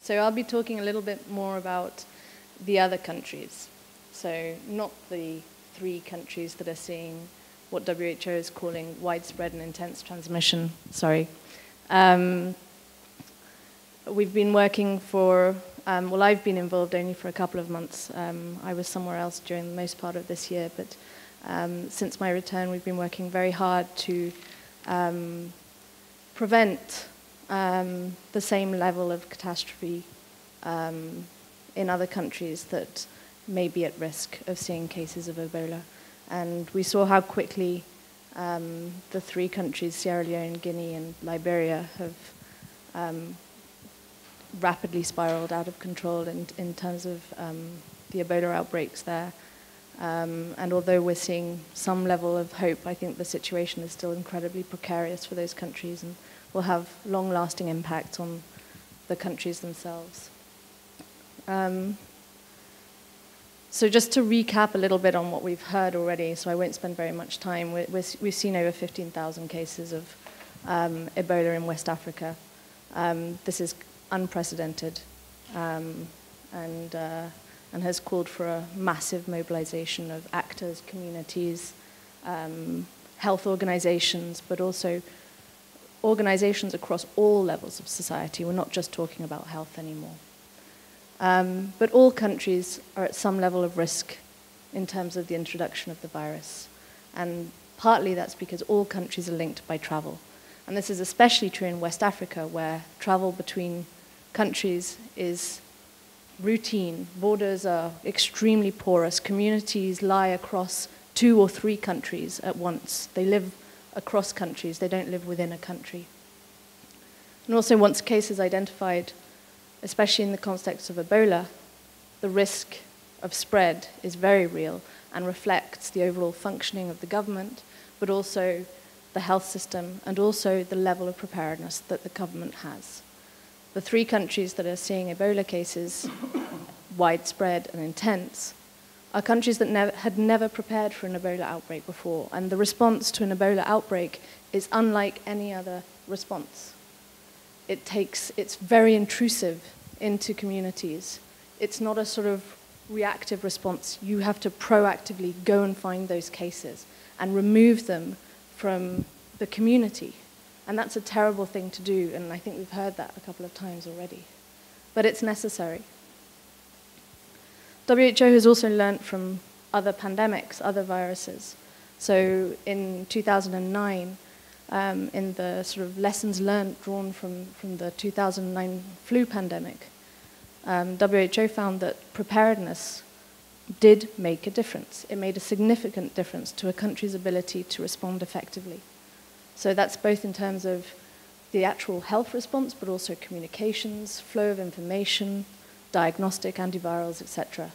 So I'll be talking a little bit more about the other countries. So not the 3 countries that are seeing what WHO is calling widespread and intense transmission. Sorry. We've been working for, well, I've been involved only for a couple of months. I was somewhere else during the most part of this year, but since my return, we've been working very hard to prevent the same level of catastrophe in other countries that may be at risk of seeing cases of Ebola. And we saw how quickly the 3 countries, Sierra Leone, Guinea, and Liberia, have rapidly spiraled out of control in terms of the Ebola outbreaks there. And although we're seeing some level of hope, I think the situation is still incredibly precarious for those countries and will have long-lasting impacts on the countries themselves. So just to recap a little bit on what we've heard already, so I won't spend very much time, we've seen over 15,000 cases of Ebola in West Africa. This is unprecedented and has called for a massive mobilization of actors, communities, health organizations, but also organizations across all levels of society. We're not just talking about health anymore. But all countries are at some level of risk in terms of the introduction of the virus. And partly that's because all countries are linked by travel. And this is especially true in West Africa, where travel between countries is routine. Borders are extremely porous. Communities lie across 2 or 3 countries at once. They live across countries. They don't live within a country. And also, once a case is identified, especially in the context of Ebola, the risk of spread is very real and reflects the overall functioning of the government, but also the health system and also the level of preparedness that the government has. The 3 countries that are seeing Ebola cases, widespread and intense, are countries that had never prepared for an Ebola outbreak before, and the response to an Ebola outbreak is unlike any other response. It's very intrusive into communities. It's not a sort of reactive response. You have to proactively go and find those cases and remove them from the community. And that's a terrible thing to do, and I think we've heard that a couple of times already. But it's necessary. WHO has also learned from other pandemics, other viruses. So in 2009, in the sort of lessons learned drawn from the 2009 flu pandemic, WHO found that preparedness did make a difference. It made a significant difference to a country's ability to respond effectively. So that's both in terms of the actual health response, but also communications, flow of information, diagnostic, antivirals, etc.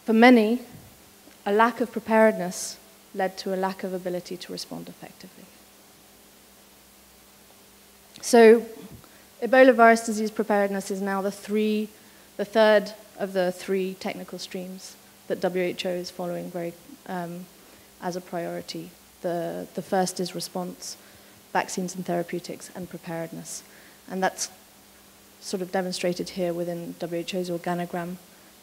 For many, a lack of preparedness led to a lack of ability to respond effectively. So Ebola virus disease preparedness is now the third of the 3 technical streams that WHO is following very as a priority. The first is response, vaccines and therapeutics, and preparedness. And that's sort of demonstrated here within WHO's organogram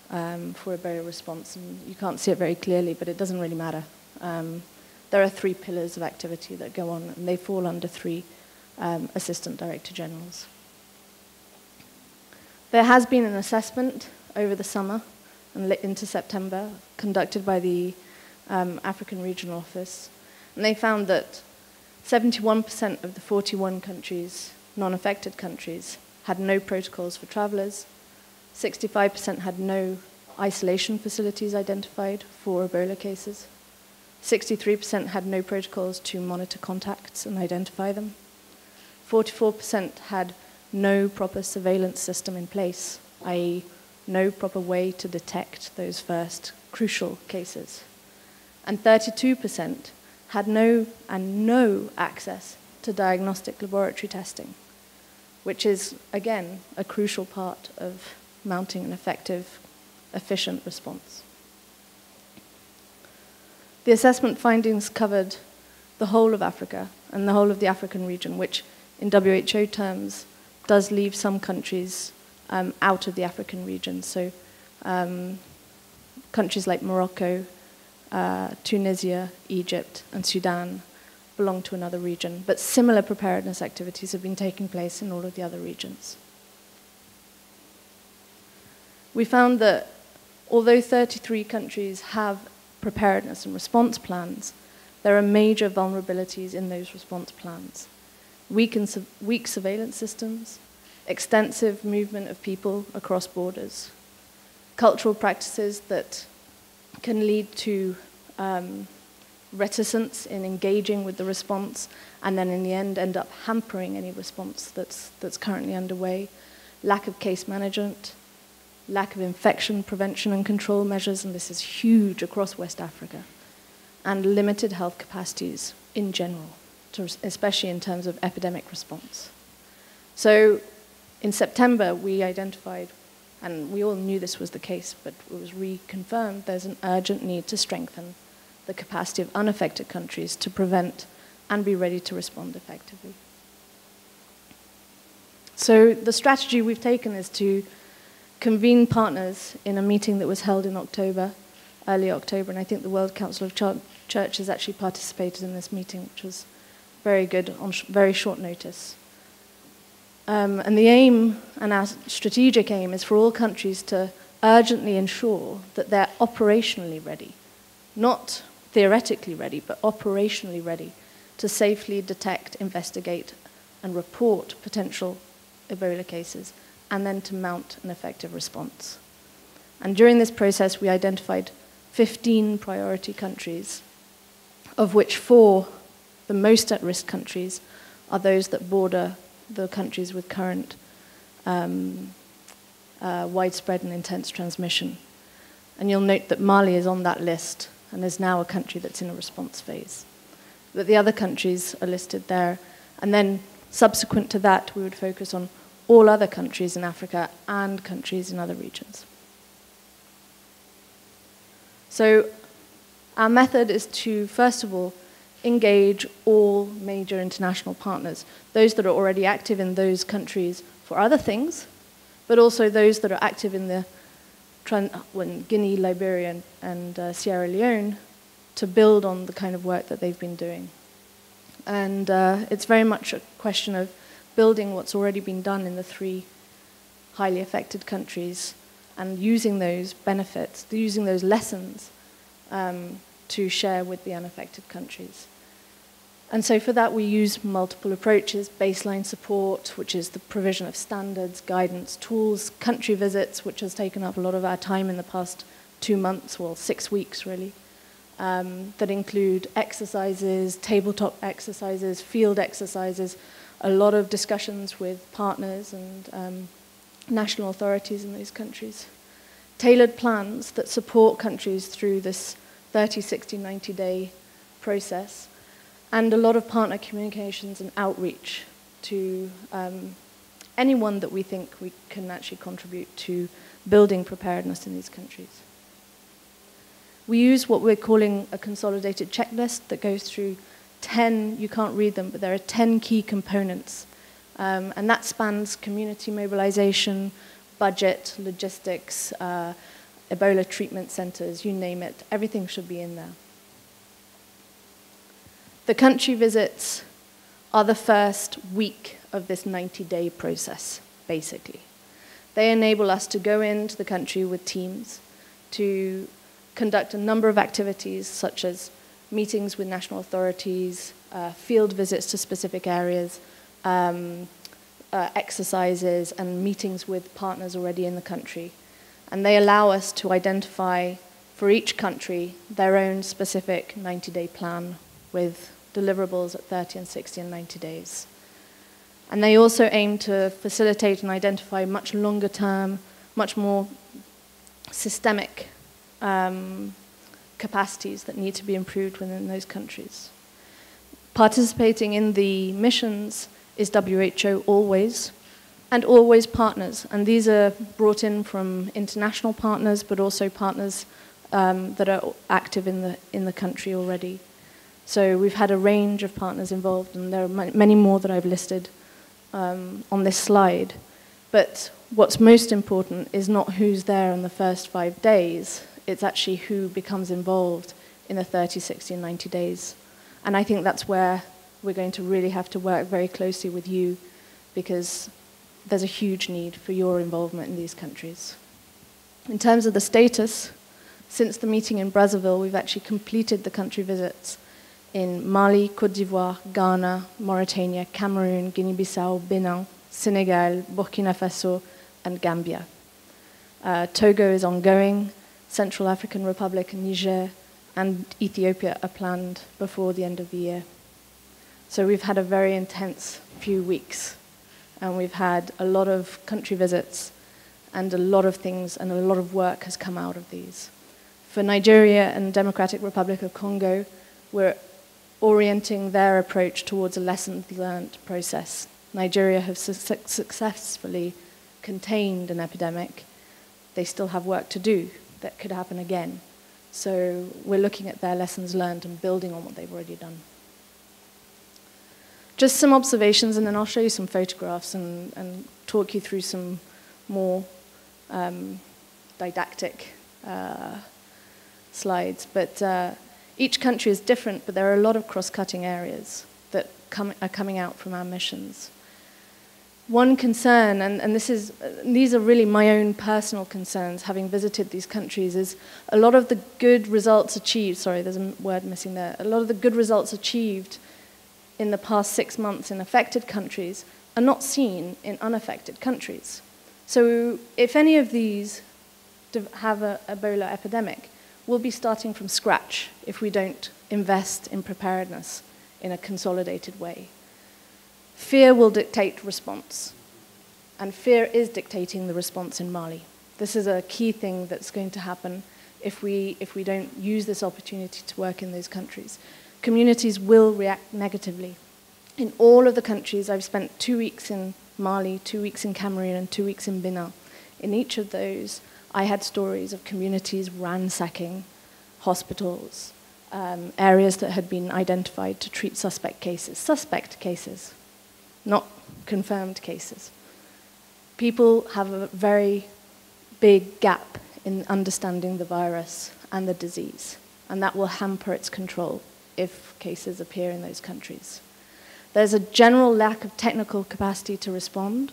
for Ebola response. And you can't see it very clearly, but it doesn't really matter. There are 3 pillars of activity that go on, and they fall under 3 Assistant Director Generals. There has been an assessment over the summer and into September conducted by the African Regional Office, and they found that 71% of the 41 countries, non-affected countries, had no protocols for travelers, 65% had no isolation facilities identified for Ebola cases, 63% had no protocols to monitor contacts and identify them, 44% had no proper surveillance system in place, i.e. no proper way to detect those first crucial cases. And 32% had no access to diagnostic laboratory testing, which is, again, a crucial part of mounting an effective, efficient response. The assessment findings covered the whole of Africa and the whole of the African region, which in WHO terms does leave some countries out of the African region. So countries like Morocco, Tunisia, Egypt, and Sudan belong to another region, but similar preparedness activities have been taking place in all of the other regions. We found that although 33 countries have preparedness and response plans, there are major vulnerabilities in those response plans. Weak surveillance systems, extensive movement of people across borders, cultural practices that can lead to reticence in engaging with the response, and then in the end up hampering any response that's currently underway, lack of case management, lack of infection prevention and control measures, and this is huge across West Africa, and limited health capacities in general, especially in terms of epidemic response. So in September, we identified, and we all knew this was the case, but it was reconfirmed, there's an urgent need to strengthen the capacity of unaffected countries to prevent and be ready to respond effectively. So the strategy we've taken is to convene partners in a meeting that was held in October, early October, and I think the World Council of Churches actually participated in this meeting, which was very good on very short notice. And the aim, and our strategic aim, is for all countries to urgently ensure that they're operationally ready, not theoretically ready, but operationally ready to safely detect, investigate, and report potential Ebola cases, and then to mount an effective response. And during this process, we identified 15 priority countries, of which 4, the most at-risk countries, are those that border the countries with current widespread and intense transmission. And you'll note that Mali is on that list and is now a country that's in a response phase. But the other countries are listed there. And then subsequent to that, we would focus on all other countries in Africa and countries in other regions. So our method is to, first of all, engage all major international partners, those that are already active in those countries for other things, but also those that are active in the Guinea, Liberia, and Sierra Leone, to build on the kind of work that they've been doing. And it's very much a question of building what's already been done in the 3 highly affected countries and using those benefits, using those lessons to share with the unaffected countries. And so for that, we use multiple approaches: baseline support, which is the provision of standards, guidance, tools; country visits, which has taken up a lot of our time in the past 2 months, well, 6 weeks really, that include exercises, tabletop exercises, field exercises, a lot of discussions with partners and national authorities in those countries. Tailored plans that support countries through this 30, 60, 90-day process, and a lot of partner communications and outreach to anyone that we think we can actually contribute to building preparedness in these countries. We use what we're calling a consolidated checklist that goes through 10, you can't read them, but there are 10 key components. And that spans community mobilization, budget, logistics, Ebola treatment centers, you name it, everything should be in there. The country visits are the first week of this 90-day process, basically. They enable us to go into the country with teams to conduct a number of activities, such as meetings with national authorities, field visits to specific areas, exercises, and meetings with partners already in the country. And they allow us to identify, for each country, their own specific 90-day plan with deliverables at 30 and 60 and 90 days. And they also aim to facilitate and identify much longer term, much more systemic capacities that need to be improved within those countries. Participating in the missions is WHO always, and always partners. And these are brought in from international partners, but also partners that are active in the country already. So we've had a range of partners involved, and there are many more that I've listed on this slide. But what's most important is not who's there in the first 5 days, it's actually who becomes involved in the 30, 60, and 90 days. And I think that's where we're going to really have to work very closely with you, because there's a huge need for your involvement in these countries. In terms of the status, since the meeting in Brazzaville, we've actually completed the country visits in Mali, Côte d'Ivoire, Ghana, Mauritania, Cameroon, Guinea-Bissau, Benin, Senegal, Burkina Faso, and Gambia. Togo is ongoing, Central African Republic, Niger, and Ethiopia are planned before the end of the year. So we've had a very intense few weeks, and we've had a lot of country visits, and a lot of things and a lot of work has come out of these. For Nigeria and Democratic Republic of Congo, we're orienting their approach towards a lessons learned process. Nigeria has successfully contained an epidemic. They still have work to do that could happen again. So we're looking at their lessons learned and building on what they've already done. Just some observations, and then I'll show you some photographs and talk you through some more didactic slides. But each country is different, but there are a lot of cross-cutting areas that are coming out from our missions. One concern, and these are really my own personal concerns, having visited these countries, is a lot of the good results achieved, sorry, there's a word missing there, a lot of the good results achieved in the past 6 months in affected countries are not seen in unaffected countries. So if any of these have an Ebola epidemic, we'll be starting from scratch if we don't invest in preparedness in a consolidated way. Fear will dictate response, and fear is dictating the response in Mali. This is a key thing that's going to happen if we don't use this opportunity to work in those countries. Communities will react negatively. In all of the countries, I've spent 2 weeks in Mali, 2 weeks in Cameroon, and 2 weeks in Benin. In each of those, I had stories of communities ransacking hospitals, areas that had been identified to treat suspect cases, not confirmed cases. People have a very big gap in understanding the virus and the disease, and that will hamper its control if cases appear in those countries. There's a general lack of technical capacity to respond.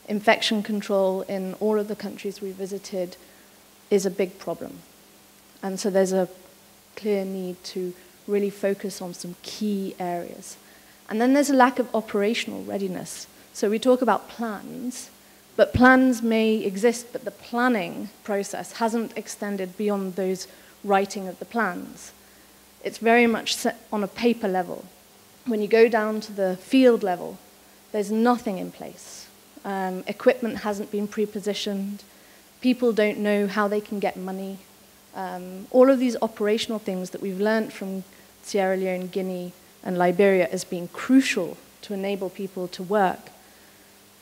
Infection control in all of the countries we visited is a big problem. And so there's a clear need to really focus on some key areas. And then there's a lack of operational readiness. So we talk about plans, but plans may exist, but the planning process hasn't extended beyond those writing of the plans. It's very much set on a paper level. When you go down to the field level, there's nothing in place. Equipment hasn't been pre-positioned. People don't know how they can get money. All of these operational things that we've learned from Sierra Leone, Guinea, and Liberia as being crucial to enable people to work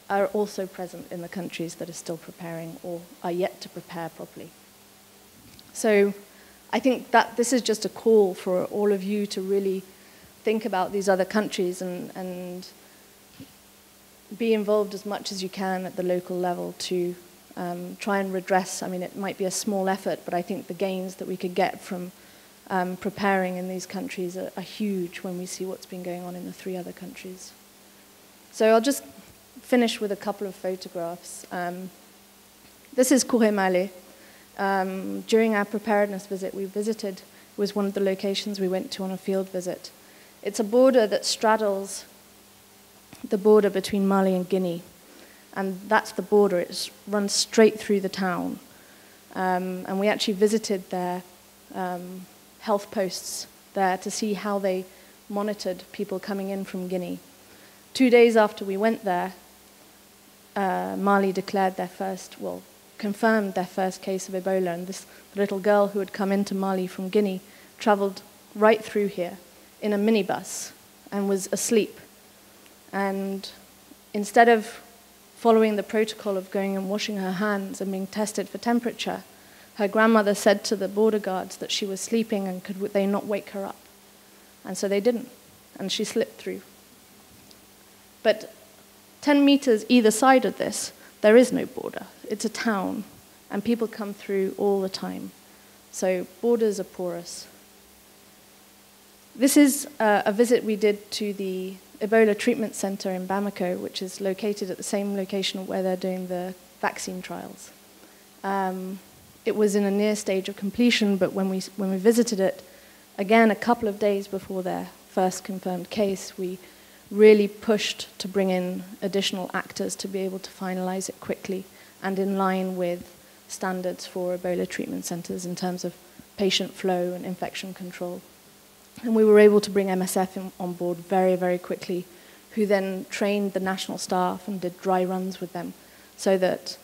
are also present in the countries that are still preparing or are yet to prepare properly. So I think that this is just a call for all of you to really think about these other countries and be involved as much as you can at the local level to try and redress. I mean, it might be a small effort, but I think the gains that we could get from preparing in these countries are huge when we see what's been going on in the 3 other countries. So I'll just finish with a couple of photographs. This is Kuremale. During our preparedness visit, was one of the locations we went to on a field visit. It's a border that straddles the border between Mali and Guinea, and that's the border. It runs straight through the town. And we actually visited their health posts there to see how they monitored people coming in from Guinea. 2 days after we went there, Mali declared confirmed their first case of Ebola, and this little girl who had come into Mali from Guinea traveled right through here in a minibus and was asleep. And instead of following the protocol of going and washing her hands and being tested for temperature, her grandmother said to the border guards that she was sleeping and could they not wake her up. And so they didn't, and she slipped through. But 10 meters either side of this, there is no border. It's a town, and people come through all the time. So borders are porous. This is a visit we did to the Ebola treatment center in Bamako, which is located at the same location where they're doing the vaccine trials. It was in a near stage of completion, but when we visited it, again, a couple of days before their first confirmed case, we really pushed to bring in additional actors to be able to finalize it quickly and in line with standards for Ebola treatment centers in terms of patient flow and infection control. And we were able to bring MSF on board very, very quickly, who then trained the national staff and did dry runs with them, so that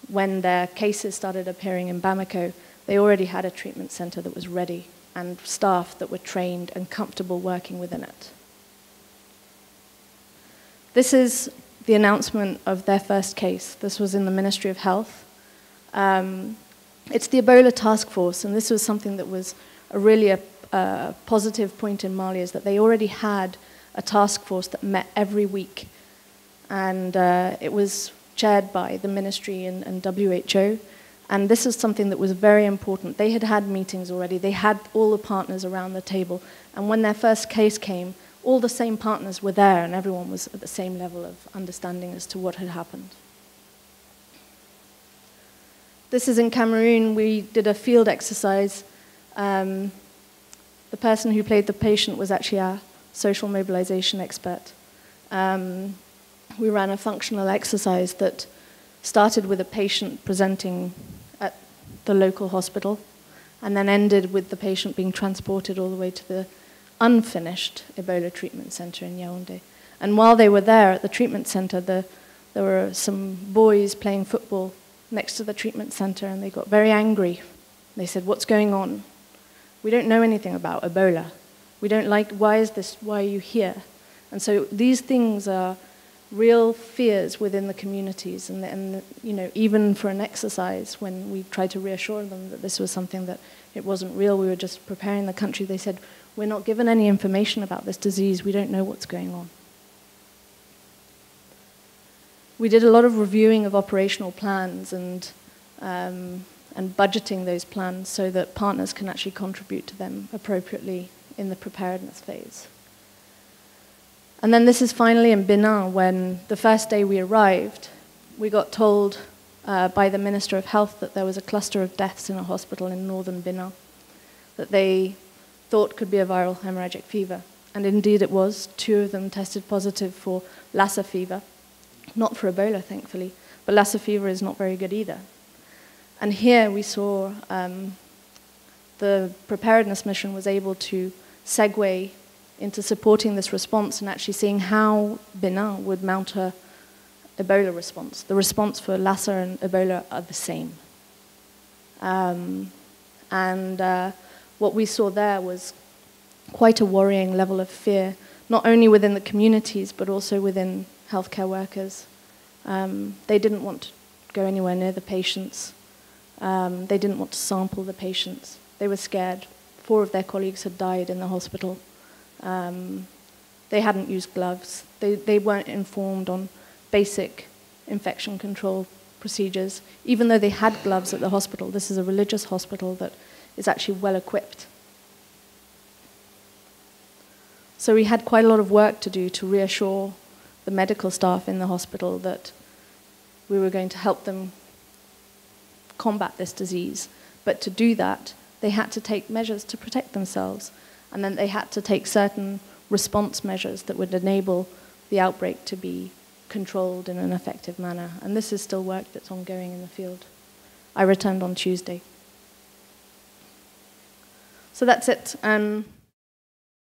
when their cases started appearing in Bamako, they already had a treatment center that was ready and staff that were trained and comfortable working within it. This is the announcement of their first case. This was in the Ministry of Health. It's the Ebola Task Force, and this was something that was really a positive point in Mali, is that they already had a task force that met every week, and it was chaired by the ministry and WHO, and this is something that was very important. They had had meetings already, they had all the partners around the table, and when their first case came, all the same partners were there, and everyone was at the same level of understanding as to what had happened. This is in Cameroon. We did a field exercise. The person who played the patient was actually our social mobilization expert. We ran a functional exercise that started with a patient presenting at the local hospital and then ended with the patient being transported all the way to the unfinished Ebola treatment center in Yaoundé. And while they were there at the treatment center, there were some boys playing football next to the treatment center, and they got very angry. They said, "What's going on? We don't know anything about Ebola. We don't like, why is this, why are you here?" And so these things are real fears within the communities, and you know, even for an exercise, when we tried to reassure them that this was something that it wasn't real, we were just preparing the country, they said, "We're not given any information about this disease, we don't know what's going on." We did a lot of reviewing of operational plans and budgeting those plans so that partners can actually contribute to them appropriately in the preparedness phase. And then this is finally in Benin, when the first day we arrived, we got told by the Minister of Health that there was a cluster of deaths in a hospital in northern Benin that they thought could be a viral hemorrhagic fever. And indeed it was. 2 of them tested positive for Lassa fever. Not for Ebola, thankfully, but Lassa fever is not very good either. And here we saw the preparedness mission was able to segue into supporting this response and actually seeing how Benin would mount a Ebola response. The response for Lassa and Ebola are the same. What we saw there was quite a worrying level of fear, not only within the communities, but also within healthcare workers. They didn't want to go anywhere near the patients. They didn't want to sample the patients. They were scared. 4 of their colleagues had died in the hospital. They hadn't used gloves. They weren't informed on basic infection control procedures, even though they had gloves at the hospital. This is a religious hospital that is actually well equipped. So we had quite a lot of work to do to reassure the medical staff in the hospital that we were going to help them combat this disease. But to do that, they had to take measures to protect themselves, and then they had to take certain response measures that would enable the outbreak to be controlled in an effective manner. And this is still work that's ongoing in the field. I returned on Tuesday. So that's it.